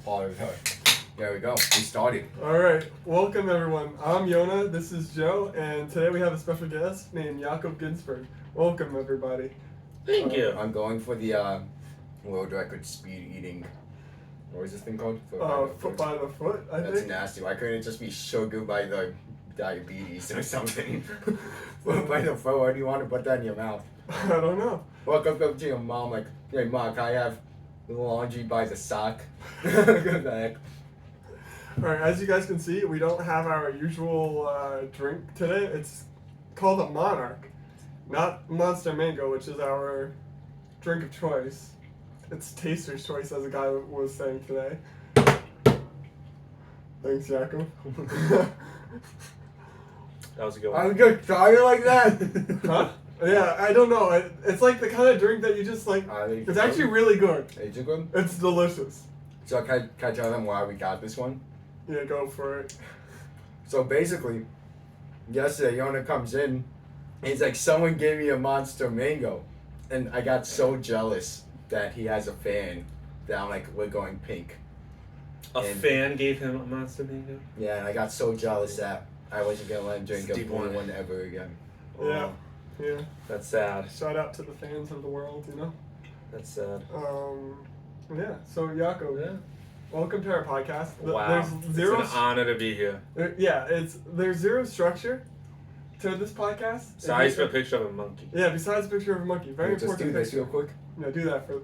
part of her. There we go. We started. Alright, welcome everyone. I'm Yona, this is Joe, and today we have a special guest named Yaakov Ginsburg. Welcome everybody. Thank you. I'm going for the world record speed eating. What is this thing called? Foot by the foot, I That's think. nasty. Why couldn't it just be sugar by the diabetes or something? Foot by the foot, why do you want to put that in your mouth? I don't know. Walk up to your mom like, hey mom, can I have laundry by the sock? Good back. Alright, as you guys can see, we don't have our usual drink today. It's called a Monarch, not Monster Mango, which is our drink of choice. It's taster's choice, as a guy was saying today. Thanks, Yaakov. That was a good I one. was gonna try it like that. Huh? Yeah, I don't know. It's like the kind of drink that you just like. It's actually really good. Is it good? It's delicious. So can I tell them why we got this one? Yeah, go for it. So basically, yesterday Yona comes in, and he's like, someone gave me a Monster Mango. And I got so jealous that he has a fan that I'm like, we're going pink. A And- fan gave him a Monster Mango? Yeah, and I got so jealous that I wasn't going to let him drink a Deep blue one. one ever again. Yeah, yeah. That's sad. Shout out to the fans of the world, you know. That's sad. Yeah. So Yaakov, Yeah. welcome to our podcast. Wow. There's zero. It's an honor to be here. There's zero structure to this podcast. So I used to put a picture of a monkey. Yeah, besides a picture of a monkey, very Just important do this picture. real quick. Yeah, do that for.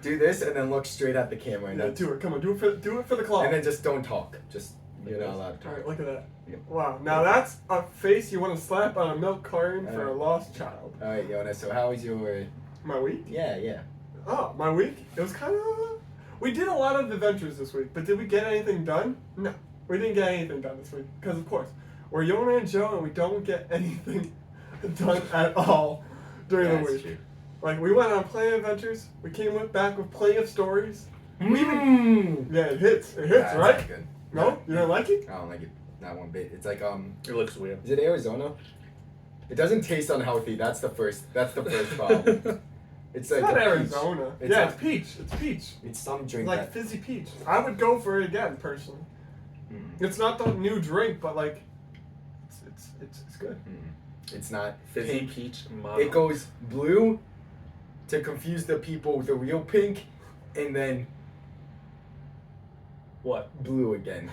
Do this and then look straight at the camera. And Yeah, then, do it. Come on, do it for the clock. and then just don't talk. Just, you're not allowed to All talk. right, look at that. Yeah. Wow. Now that's a face you want to slap on a milk carton for a lost child. Alright, Yona, so how was your... My week? Yeah. Oh, my week? It was kind of. We did a lot of adventures this week, but did we get anything done? No, we didn't get anything done this week because, of course, we're Yona and Joe, and we don't get anything done at all during the That's week. true. Like we went on plenty of adventures. We came back with plenty of stories. Yeah, it hits. It hits, That's right? not good. No, you don't like it? I don't like it. Not one bit. It's like It looks weird. is it Arizona? It doesn't taste unhealthy. That's the first problem. It's It's like not a peach. Arizona. It's Yeah, like- it's peach. It's peach. It's some drink It's like that fizzy peach. I would go for it again, personally. It's not the new drink, but like, it's good. it's not Fizzy pink. peach mono. It goes blue to confuse the people with the real pink, and then What? blue again.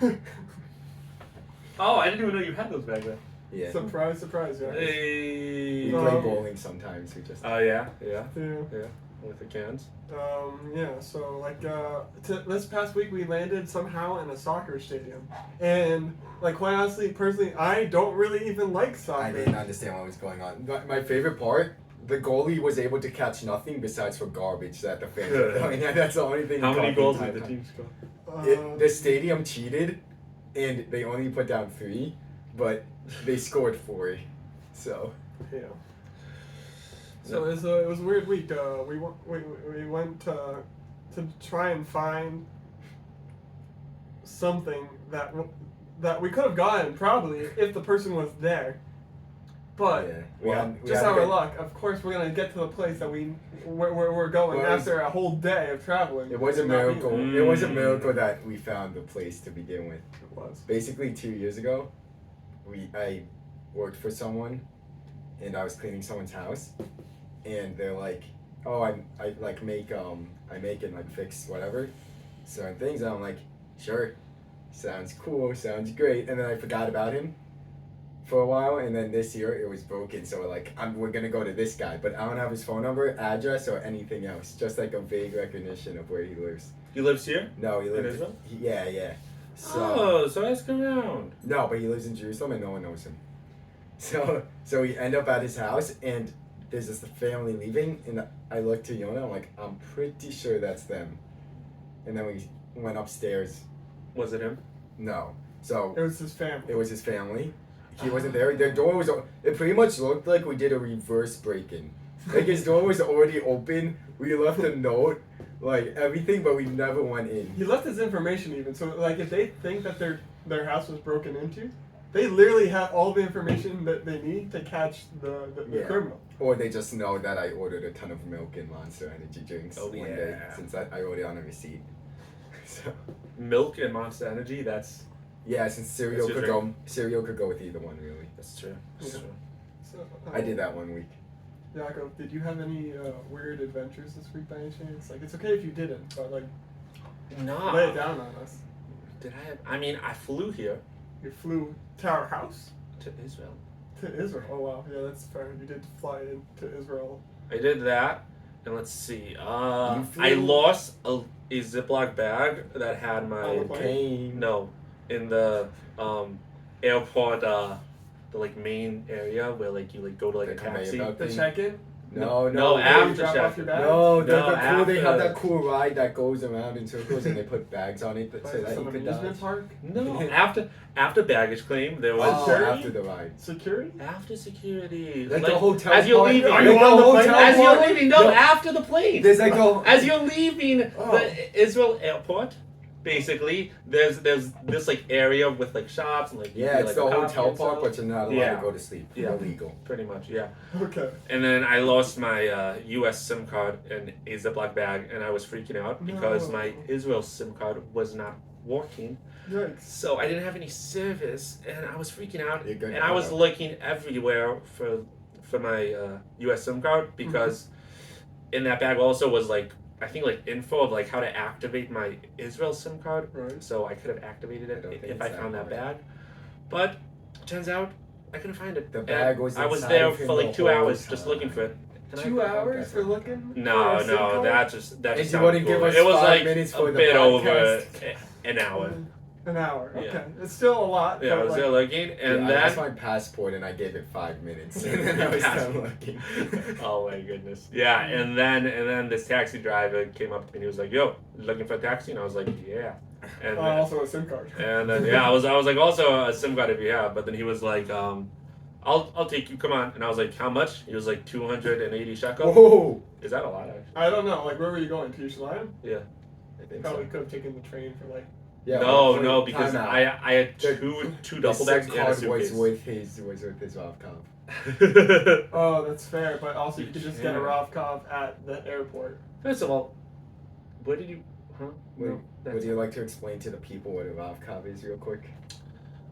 Oh, I didn't even know you had those back then. Yeah. Surprise, surprise, yeah. Hey. We play Um, bowling sometimes. We just Oh yeah. Yeah. With the cans. Yeah, so like this past week we landed somehow in a soccer stadium, and like quite honestly, personally, I don't really even like soccer. I didn't understand what was going on. My favorite part, the goalie was able to catch nothing besides for garbage that the fans were throwing. And that's the only thing. How he many caught goals entire did the time. team score? The stadium cheated, and they only put down 3, but they scored 4. So Yeah. So it was a weird week. We went to try and find something that we could have gotten probably if the person was there, but yeah, we just had our to get- luck. Of course, we're gonna get to the place that we're going Well, after a whole day of traveling. It was a Not being miracle. there. It was a miracle that we found the place to begin with. It was. Basically, 2 years ago, I worked for someone, and I was cleaning someone's house, and they're like, "Oh, I like make and like fix whatever certain things." And I'm like, "Sure, sounds cool, sounds great." And then I forgot about him for a while, and then this year it was broken. So we're gonna go to this guy, but I don't have his phone number, address, or anything else. Just like a vague recognition of where he lives. He lives here? No, he lives. Israel? Yeah. So, Oh, so ask around. no, but he lives in Jerusalem and no one knows him. So we end up at his house, and there's this family leaving, and I look to Yona, I'm like, I'm pretty sure that's them. And then we went upstairs. Was it him? No. So It was his family. it was his family. He wasn't there. Their door was. It pretty much looked like we did a reverse break-in. Like his door was already open. We left a note, like everything, but we never went in. He left his information even. So like if they think that their house was broken into, they literally have all the information that they need to catch the Yeah. criminal. Or they just know that I ordered a ton of milk and Monster Energy drinks Oh, one day yeah. since I wrote it on a receipt. So milk and Monster Energy. That's Yeah, since cereal That's your could go with either one really. true. That's Yeah. true. So, I did that one week. Yaakov, did you have any weird adventures this week by any chance? Like, it's okay if you didn't, but like, No. lay it down on us. Did I have? I mean, I flew here You flew to our house? to Israel. To Israel. Oh wow, yeah, that's fair. You did fly into Israel. I did that, and let's see. I flew- lost a Ziploc bag that had my On the plane? Pain. no in the airport the like main area where like you like go to like The a taxi. conveyor belt The thing. check-in? No, No, Where after you drop check. off your bag? No, No, they have after. that cool ride that goes around in circles and they put bags on it Like so that some you could amusement dodge. park? No, after baggage claim there was Oh, Security? after the ride. Security? after security. Like the hotel as you're part? leaving. Are you Like on the hotel plane? As you're part? leaving, no, No. after the plane. There's like a As you're leaving Oh. the Israel airport, basically, there's this like area with like shops and like you yeah, can it's get, the like, a hotel coffee and part, stuff. but you're not allowed Yeah. to go to sleep. Yeah. Illegal. Pretty much, yeah. Okay. And then I lost my U.S. SIM card in a Ziploc bag, and I was freaking out because No. my Israel SIM card was not working. Yikes. So I didn't have any service, and I was freaking out. You're good And I was now. looking everywhere for my U.S. SIM card because in that bag also was like I think like info of like how to activate my Israel SIM card. Right. So I could have activated I don't it think if I it's found that that hard. bag. But turns out I couldn't find it. The And bag was I was inside there of him for like the 2 whole hours just time. looking for it. And I 2 couldn't- hours for looking? No, for a SIM no, card? that just And you sounded wouldn't give cool. us It was 5 like minutes a for the bit over podcast? an hour. An hour. Yeah. Okay. It's still a lot. Yeah, I but, was like, there looking, and I lost then my passport and I gave it 5 minutes and then I was done looking. oh my goodness, yeah, and then this taxi driver came up to me and he was like, "Yo, looking for a taxi?" And I was like, "Yeah," and also a SIM card. and then yeah, I was like also a SIM card if you have, but then he was like, I'll take you, come on," and I was like, "How much?" He was like 280 shekel. Whoa! Is that a lot actually? I don't know. Like, where were you going? To Yerushalayim? Yeah. I think Probably so. could have taken the train for like. Yeah, no, wait, no, because time out. I had The- two The duffel bags SIM and a card suitcase. was with his Ravkov. Oh, that's fair. But also, you could just get a Yeah. Ravkov at the airport. First of all, where did you? Huh? Would, No, that's would you like to explain to the people what a Ravkov is real quick?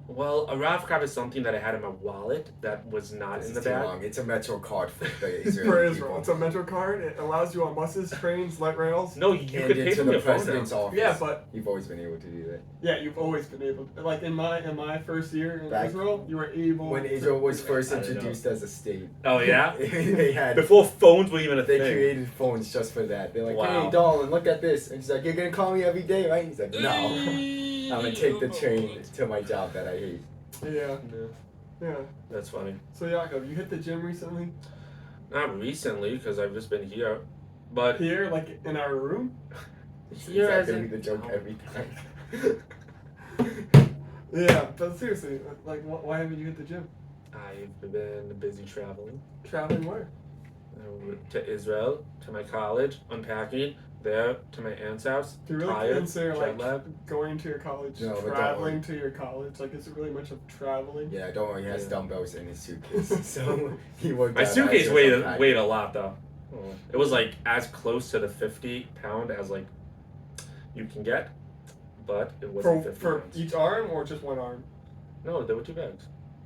Well, a Ravkov is something that I had in my wallet that was not This in is the too bag. long. It's a Metro card for the Israeli For Israel, people. it's a Metro card. It allows you on buses, trains, light rails. No, you And could pay into from the your phone now. president's office. Yeah, but You've always been able to do that. yeah, you've always been able. Like in my first year in Back Israel, you were able. When to Israel was do first I don't know. introduced as a state, Oh yeah, they had before phones were even a they thing. created phones just for that. They're like, Wow. "Hey, darling, look at this," and she's like, "You're gonna call me every day, right?" He's like, "No, I'm gonna take the train to my job that I hate." that. Yeah, No, yeah. that's funny. So Yaakov, you hit the gym recently? Not recently, because I've just been here, but Here, like in our room? here as Exactly in the joke every time. Yeah, but seriously, like, why haven't you hit the gym? I've been busy traveling Traveling where? to Israel, to my college, unpacking, there to my aunt's house. Do you really tired, consider jet like lag. going to your college, No, but don't traveling worry. to your college? Like, is it really much of traveling? Yeah, don't worry, he has Yeah. dumbbells in his suitcase, so he worked. My out suitcase as weighed unpacking. weighed a lot though. It was like as close to the 50-pound as like you can get, but it wasn't 50 For pounds. each arm or just one arm? No, there were 2 bags,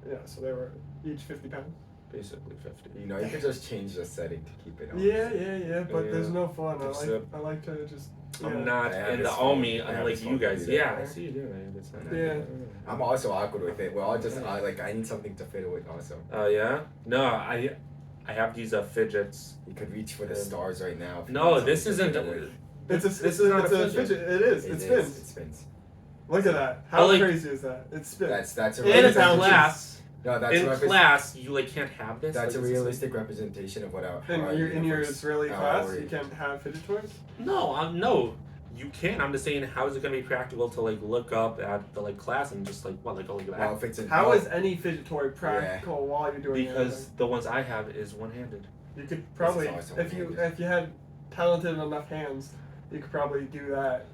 Yeah, so they were each 50 pounds. basically 50. You know, you can just change the setting to keep it on. Yeah, but Yeah. there's no fun. Except- I like to just. I'm yeah. not I have in the this phone. army I have unlike this you phone to guys. do that. Yeah, I see you doing it. It's not Yeah. I'm also awkward with it. Well, I need something to fit it with also. Oh yeah? No, I have these fidgets. You could reach for the Yeah. stars right now. if you No, need this something isn't. to fit it with. This is not it's a a fidget. fidget. It is. It It spins. is, It spins. Look at that. How like- crazy is that? It spins. That's a And In it a bounces. class, No, that's in a class, you like can't have this. That's a like, it's realistic representation of what our in our your universe- Israeli our- class, you can't have fidget toys. No, you can. I'm just saying, how is it gonna be practical to like look up at the like class and just like what like go like that? Well, if it's a How well, is any fidget toy practical while you're doing Because the ones I have is one-handed. anything? You could probably, awesome. if you had talented enough hands, you could probably do that.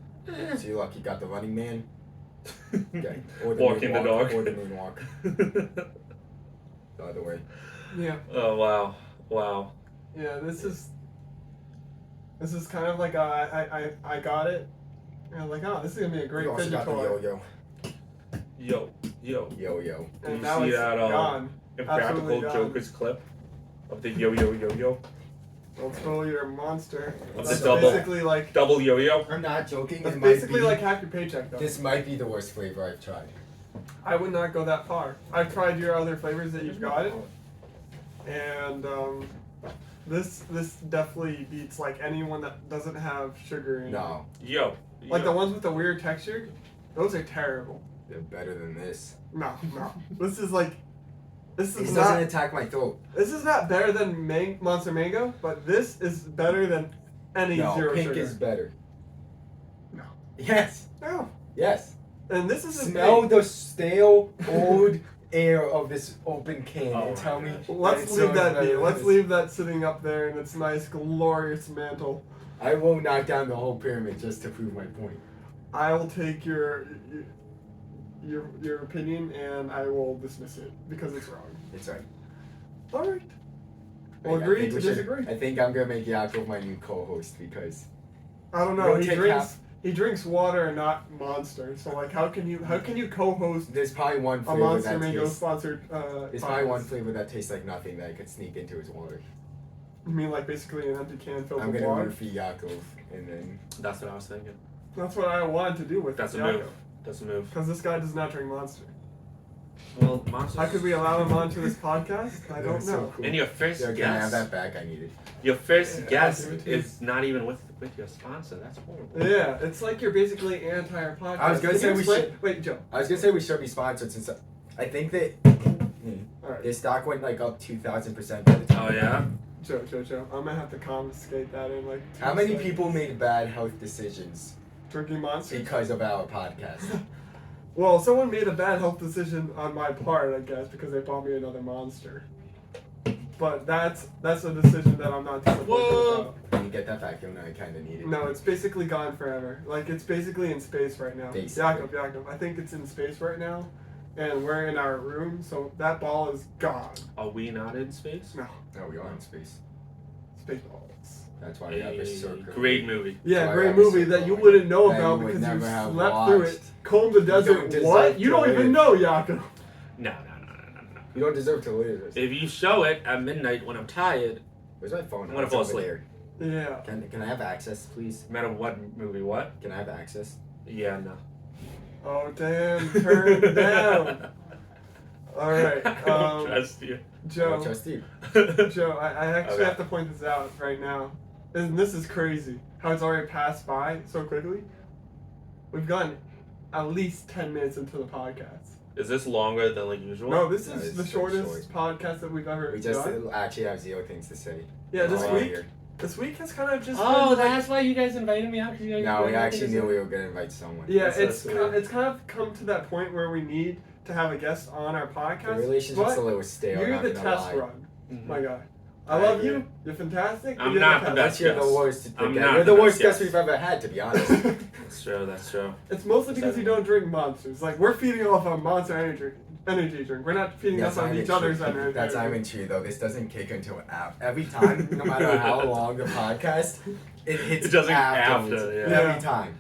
so you lucky got the running man. Okay. Or Walking the dog. Or the moonwalk. The other way. Yeah. Oh wow. Yeah, this is kind of like I got it And I'm like, oh, this is gonna be a great You also fidget got the toy. yo-yo. Yo. Yo-yo. Did And you now see it's that gone. Impractical Absolutely gone. Joker's clip of the yo? Don't throw your monster. Of That's the double- basically like Double yo. I'm not joking. that's It basically might be, like half your paycheck though. this might be the worst flavor I've tried. I would not go that far. I've tried your other flavors that you've gotten, and this definitely beats like anyone that doesn't have sugar in No, Yo. it. Like the ones with the weird texture, those are terrible. they're better than this. No. This is like, this This is doesn't not. attack my throat. This is not better than Monster Mango, but this is better than any No, zero pink sugar. is better. No. Yes. No. Yes. And this is Smell the stale, old air of this open can Oh and tell me. Let's it's leave so that better be. than Let's this. leave that sitting up there in its nice, glorious mantle. I will knock down the whole pyramid just to prove my point. I will take your opinion and I will dismiss it because it's wrong. It's right. All right. We'll I agree think to we should- disagree. I think I'm gonna make Yaakov my new co-host because I don't know. We'll take half. He drinks water and not Monster. So like, how can you co-host there's probably one a flavor Monster that Mango tastes. sponsored? There's probably one flavor that tastes like nothing that I could sneak into his water. I mean, like basically an empty can filled I'm with gonna water. root for Yaakov and then That's what I was thinking. That's what I wanted to do with That's a Yaakov. move. That's a move. Because this guy does not drink Monster. Well, Monsters. How could we allow him onto this podcast? I don't That's so know. cool. And your first Yeah, can I have guess. that back? I need it. Your first Yeah, guess I'll give it to you. is not even with your sponsor. That's horrible. Yeah, it's like you're basically anti our podcast. I was gonna Can say you we explain- should- Wait, Joe. I was gonna say we should be sponsored since I think that Alright. their stock went like up 2,000% by the time. Oh yeah. Joe. I'm gonna have to confiscate that in like 2 How many seconds. people made bad health decisions drinking Monster? because of our podcast? Well, someone made a bad health decision on my part, I guess, because they bought me another Monster. But that's a decision that I'm not disappointed Whoa. about. Can you get that vacuum? I kind of need it. No, it's basically gone forever. Like, it's basically in space right now. Basically. Yaakov, I think it's in space right now. And we're in our room, so that ball is gone. Are we not in space? No, No, we are in space. space balls. That's why we have a circle. Great movie. Yeah, Why great have a movie circle that you like wouldn't know that you about would because you never have slept through it. watched. Comb the don't desert. deserve What? You to don't even live. know, Yaakov. No. You don't deserve to live. If you show it at midnight when I'm tired, Where's my phone? I'm gonna It's fall over asleep. there. Yeah. Can I have access, please? no matter what movie, what? Can I have access? Yeah, no. Oh, damn. Turn it down. All right. I don't trust you. I Joe. don't trust you. Joe, I actually Okay. have to point this out right now. And this is crazy. How it's already passed by so quickly. We've gotten at least 10 minutes into the podcast. Is this longer than like usual? No, this No, is it's the very shortest podcast that we've ever We just done. actually have zero things to say. Yeah, this Oh, week. here. This week has kind of just. Oh, been, like, that's why you guys invited me out. 'Cause you guys No, we invited me actually to knew this- we were gonna invite someone. Yeah, That's it's so kind of, sweet. it's kind of come to that point where we need to have a guest on our The podcast. relationship's but a little stale. you're not the gonna test lie. run, Mhm. my guy. I I love agree. you. You're fantastic. but I'm you're not the test best. You're the Yes. worst. I'm You're not the the worst best guest guest. we've ever had, to be honest. That's true. That's true. It's mostly because you don't drink monsters. Like, we're feeding off a Monster energy drink. We're not feeding That's us not on even each other's true. energy. That's not even true though. This doesn't kick until every time, no matter how long the podcast, it hits It doesn't afterwards. after, yeah. Yeah. Every time.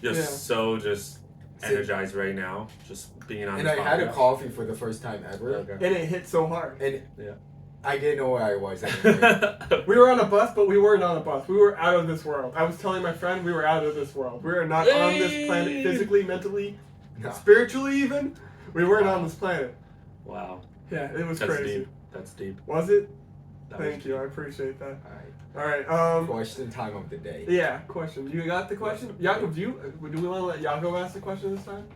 You're Yeah. so just See- energized right now, just being on. And this I had a podcast. coffee for the first time ever, Okay. And it hit so hard. and Yeah. I didn't know where I was. Anyway. We were on a bus, but we weren't on a bus. We were out of this world. I was telling my friend we were out of this world. We are not on this planet Yay! physically, mentally, No. spiritually even. We weren't on this planet. Wow. Yeah, it was That's crazy. deep. That's deep. Was it? That was Thank you. I appreciate that. All right. All right. Question time of the day. Yeah. Question. You got the question? Yaakov, do we want to let Yaakov ask the question this time?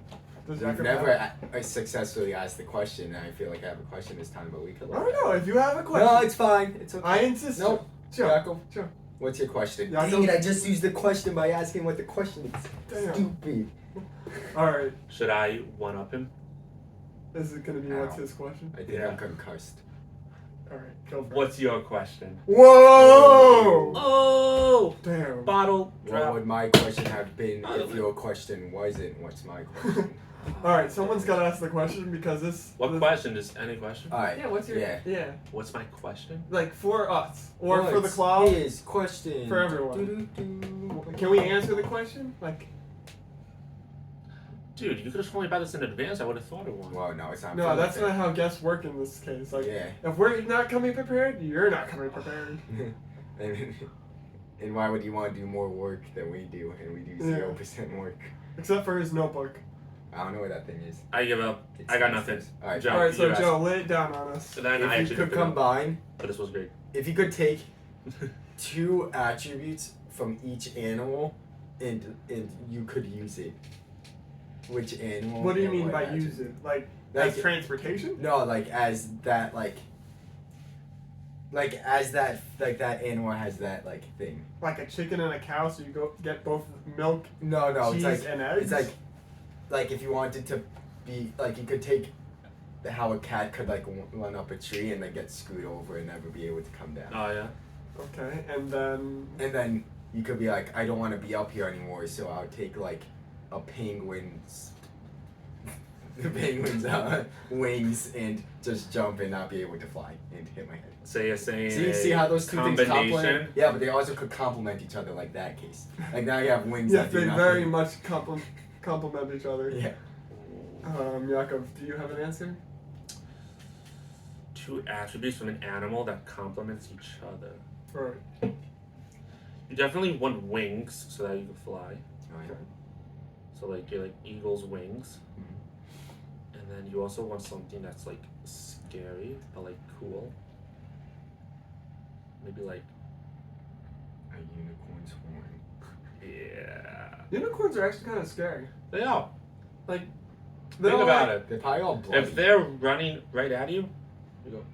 Does We've Yaakov never have- I successfully asked the question, and I feel like I have a question this time, but we could. I don't know. If you have a question, No, it's fine. It's okay. I insist. Nope. Sure. Yaakov, Sure. what's your question? Yaakov? Dang it, I just used the question by asking what the question is. Damn. Stupid. All right. Should I one up him? Is it gonna be what's his question? I think Yeah. I'm concussed. All right. Go for it. What's your question? Whoa! Oh, Damn. bottle What drop. would my question have been if your question wasn't? What's my question? All right. Someone's gotta ask the question because this. What this- question? Just any question? All right. Yeah. What's your? Yeah. Yeah. What's my question? Like for us or for the What's cloud. his question? For everyone. Doo-doo-doo. Can we answer the question? Like, Dude, you could have told me about this in advance. I would have thought of one. Well, no, it's not. No, that's not how guests work in this case. Like, Yeah. if we're not coming prepared, you're not coming prepared. And why would you want to do more work than we do, and we do 0% work? Except for his notebook. I don't know where that thing is. I give up. I got nothing. All right, Joe, All right, so you Joe, lay it down on us. So then I if actually you could picked it up. combine, But this was great. if you could take 2 attributes from each animal, and you could use it. Which animal? What do you and mean what by attribute? use it? Like Like- as transportation? No, like as that as that animal has that thing. Like a chicken and a cow, so you go get both milk, No, cheese, it's and eggs? it's like if you wanted to be you could take how a cat could run up a tree and then get screwed over and never be able to come down. Oh yeah. Okay, and then... And then you could be like, I don't want to be up here anymore, so I'll take a penguin's wings and just jump and not be able to fly and hit my head. So you're saying See how those two things complement? combination? Yeah, but they also could complement each other like that case. Like now you have wings Yes, that do they nothing. very much complement each other. Yeah. Yaakov, do you have an answer? 2 attributes from an animal that complements each other. Right. You definitely want wings so that you can fly. Oh, yeah. So you're eagle's wings. Mhm. And then you also want something that's scary but cool. Maybe A unicorn's horn. yeah. Unicorns are actually kind of scary. They are. They're Think all about like, it. They're probably all bloody. If they're running right at you, you go.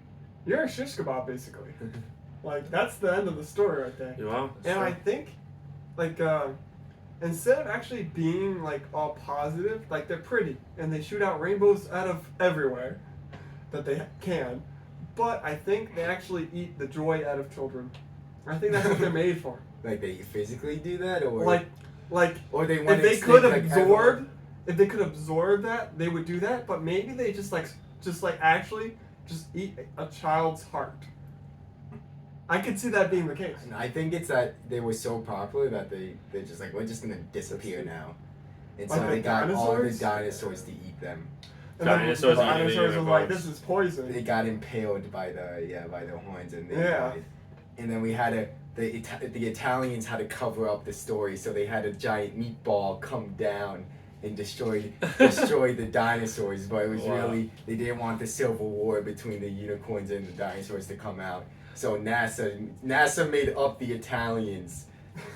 You're a shish kebab, basically. That's the end of the story right there. You are. And I think, instead of actually being all positive, they're pretty and they shoot out rainbows out of everywhere that they can, but I think they actually eat the joy out of children. I think that's what they're made for. They physically do that, or or they want if they could absorb, if they could absorb that, they would do that. But maybe they just actually just eat a child's heart. I could see that being the case. And I think it's that they were so popular that they're just we're just gonna disappear now, and so Like the they got all the dinosaurs? dinosaurs to eat them. And then Dinosaurs the eating the dinosaurs were like, unicorns. "This is poison." They got impaled by the horns, and they Yeah. died. And then we had the Italians had to cover up the story, so they had a giant meatball come down and destroy the dinosaurs. But it was Wow. really, they didn't want the civil war between the unicorns and the dinosaurs to come out. So NASA made up the Italians.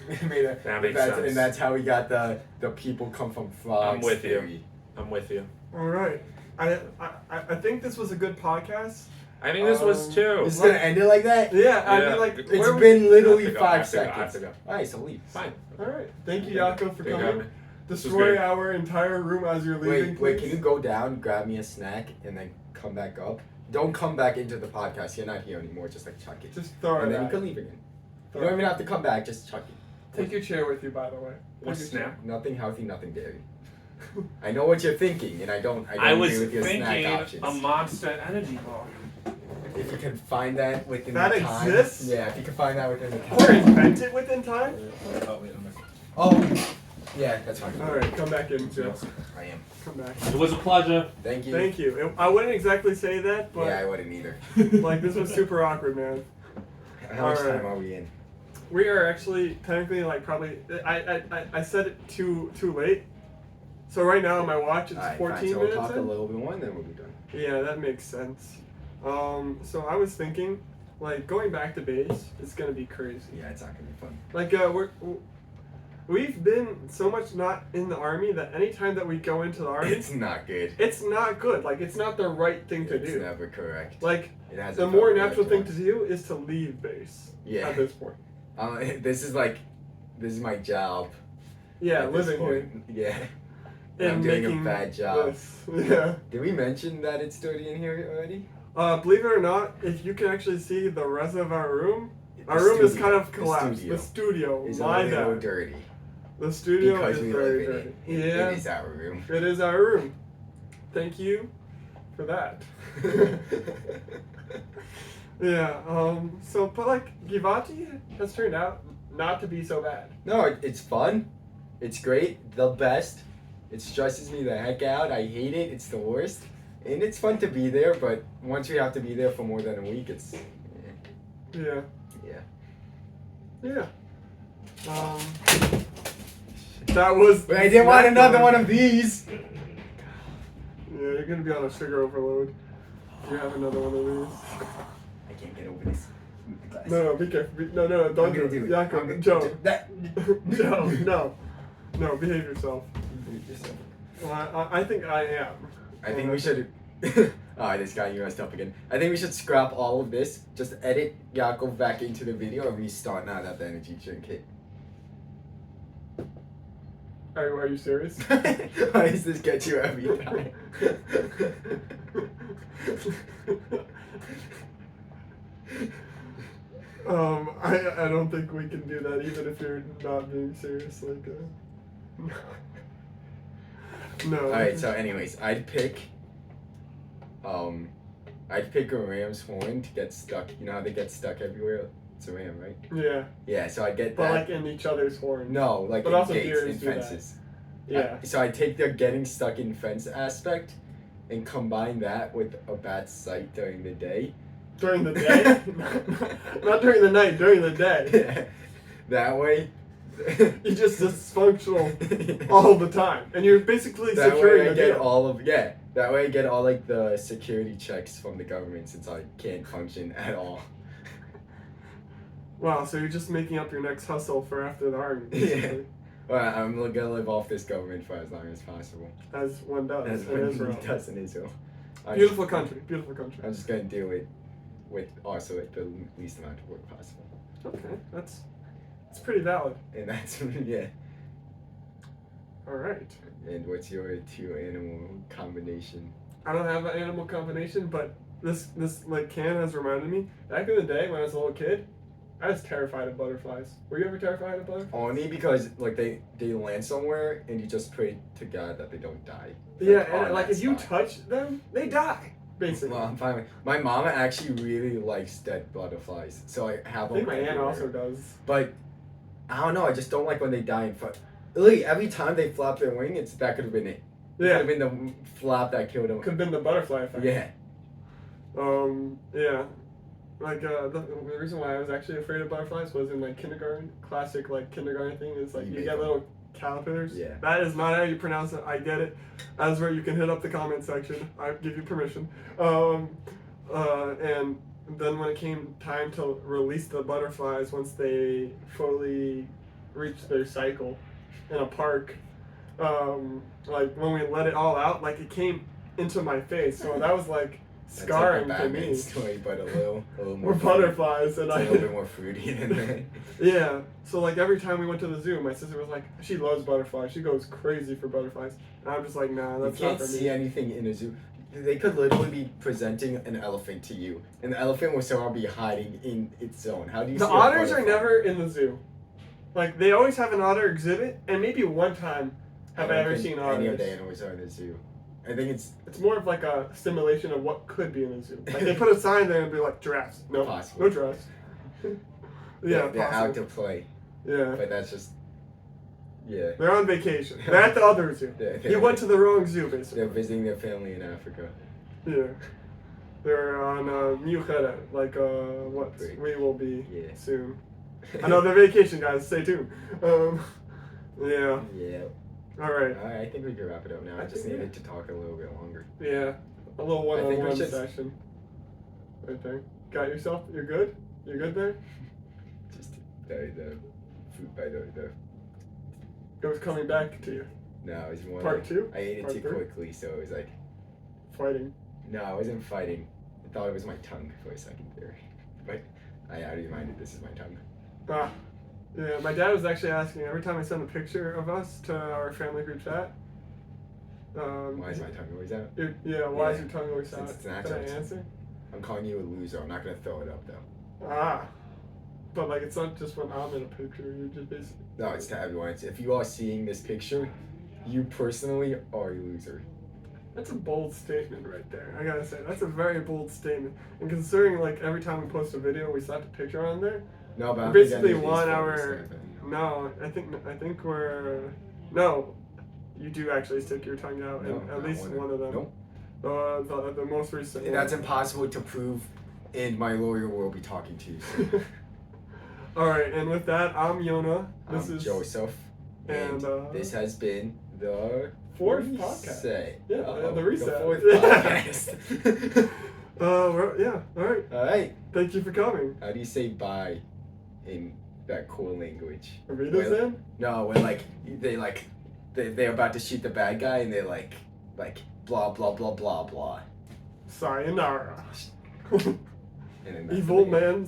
That makes sense. And that's how we got the people come from frogs. I'm with theory. you. I'm with you. All right. I think this was a good podcast. I think this was too. It's gonna end it like that? Yeah, I Yeah. mean, It's where- been literally I have to go, 5 I have seconds. to go. Alright, so leave. Fine. All right. Thank you, Yaakov, for There you coming. go. was Destroy great. our entire room as you're leaving. Wait, please. can you go down, grab me a snack, and then come back up? Don't come back into the podcast. You're not here anymore. Just chuck it. Just throw it And then you out. can leave again. Throw You don't it. even have to come back. Just chuck it. Take your chair with you, by the way. What Take your snack? Nothing healthy, nothing dairy. I know what you're thinking, and I don't I was agree with your snack thinking options. a Monster Energy bar. If you can find that within That the time. exists? Yeah, if you can find that within the Or time. invent it within time? Oh, yeah, that's fine. All right, come back in, Joe. I am. Come back. It was a pleasure. Thank you. Thank you. I wouldn't exactly say that, but Yeah, I wouldn't either. this was super awkward, man. How much Alright. time are we in? We are actually technically probably. I said it too late. So right now on my watch it's Alright, 14 fine. So we'll minutes talk a in. little bit more, and then we'll be done. Yeah, that makes sense. So I was thinking, going back to base, it's gonna be crazy. Yeah, it's not gonna be fun. We've been so much not in the army that anytime that we go into the army, It's not good. it's not good. It's not the right thing to It's do. never correct. It has The more natural thing to do is to leave base. Yeah. At this point. This is my job. Yeah, at this living here. point. Yeah. And I'm doing a making bad job. this. Yeah. Did we mention that it's dirty in here already? Believe it or not, if you can actually see the rest of our room, our The room is studio- kind of the collapsed. studio The studio, Is my a little bad. dirty The studio because is we very live dirty. in it. Yeah, It is our room. it is our room. Thank you for that. Yeah. But Givati has turned out not to be so bad. No, it's fun. It's great. The best. It stresses me the heck out. I hate it. It's the worst. And it's fun to be there, but once we have to be there for more than a week, it's... Yeah. Yeah. That was... But I didn't want another one of these! Yeah, you're gonna be on a sugar overload. If you have another one of these. I can't get over this. No, be careful. No, don't do it. Yaakov, Joe. Joe, no, behave yourself. Well, I think I am. I think we should... this guy messed up again. I think we should scrap all of this, just edit Yaakov back into the video, and restart now that the energy drink hit. Are you serious? Why does this get you every time? I don't think we can do that even if you're not being serious. Like, no. Alright, so anyways, I'd pick a ram's horn to get stuck. You know how they get stuck everywhere? It's a ram, right? Yeah. Yeah, so I'd get but that. But like in each other's horns. No, like but in also gates, in do fences. That. Yeah. So I'd take the getting stuck in fence aspect and combine that with a bad sight during the day. During the day? Not during the night, during the day. That way... You're just dysfunctional all the time. And you're basically that securing way I the get deal. all of... Yeah, that way I get all like the security checks from the government since I can't function at all. Wow, so you're just making up your next hustle for after the army, basically. Yeah. Well, I'm gonna live off this government for as long as possible. As one does As in one Israel. does in Israel. Beautiful country, beautiful country. I'm just gonna do it with also like the least amount of work possible. Okay, that's pretty valid. And that's yeah. All right. And what's your two animal combination? I don't have an animal combination, but this like can has reminded me. Back in the day when I was a little kid, I was terrified of butterflies. Were you ever terrified of butterflies? Only because like they land somewhere and you just pray to God that they don't die. Yeah, Like, and on like that if you spot. touch them, they die. Basically. Well, I'm fine with. My mama actually really likes dead butterflies, so I have I them. think my aunt everywhere. also does. But I don't know. I just don't like when they die in front. Literally, every time they flap their wing, that could have been it. It Yeah. could have been the flap that killed them. Could have been the butterfly effect. Yeah. Yeah. Like, the reason why I was actually afraid of butterflies was in, like, kindergarten. Classic, like, kindergarten thing is, like, you get little caterpillars. Yeah. That is not how you pronounce it. I get it. As where you can hit up the comment section. I give you permission. And then when it came time to release the butterflies, once they fully reached their cycle in a park, like, when we let it all out, like, it came into my face. So that was, like, scarring That's to like a Batman me. story, but a little more. We're butterflies, and It's a little bit more fruity than that. Yeah. So like every time we went to the zoo, my sister was like, she loves butterflies. She goes crazy for butterflies, and I'm just like, nah, that's You not can't for see me. anything in a zoo. They could literally be presenting an elephant to you, and the elephant will somehow be hiding in its zone. How do you? The see a otters are butterfly? never in the zoo. Like they always have an otter exhibit, and maybe one time have I don't ever think seen any of otters. the animals are in the zoo. I think it's It's more of like a simulation of what could be in the zoo. Like they put a sign there and be like giraffes. No, Possible. no giraffes. Yeah, they're out possible. to play, Yeah. but that's just yeah. They're on vacation. They're at the other zoo. You went to the wrong zoo, basically. They're visiting their family in Africa. Yeah. They're on Miuchera, like what Great. we will be Yeah. soon. I know they're vacation, guys. Stay tuned. Yeah. Yeah. All right. Alright, I think we can wrap it up now. I just think, needed to talk a little bit longer. Yeah. A little I think we one-on-one should- session. Right there. Got yourself? You're good? You're good there? Just the food by the It was coming back to you. no, it was more Part like, two? I ate it Part too three? quickly, so it was like Fighting. no, I wasn't fighting. I thought it was my tongue for a second there, but I reminded this is my tongue. Ah. Yeah, my dad was actually asking every time I send a picture of us to our family group chat. Why is my tongue always out? Why is Yeah, your tongue always since out? it's Can I natural. answer? I'm calling you a loser. I'm not gonna throw it up though. Ah. But like it's not just when I'm in a picture, you're just basically No, it's to everyone. It's, if you are seeing this picture, you personally are a loser. That's a bold statement right there. I gotta say, that's a very bold statement. And considering like every time we post a video we slap a picture on there, No, but we I'm basically thinking want these our photos, so- no, I think we're no. you do actually stick your tongue out No, in at not least one of them. Nope. The most recent And that's one. impossible to prove, and my lawyer will be talking to you soon. All right, and with that, I'm Yona. This I'm is Joseph, and this has been the fourth Reset. podcast. Yeah, Uh-oh, the Reset. The fourth podcast. Yeah. All right. All right. Thank you for coming. How do you say bye in that cool language? Read us in. No, when they're about to shoot the bad guy and they're like blah blah blah blah blah. Sayonara. And then that's the Evil beginning. man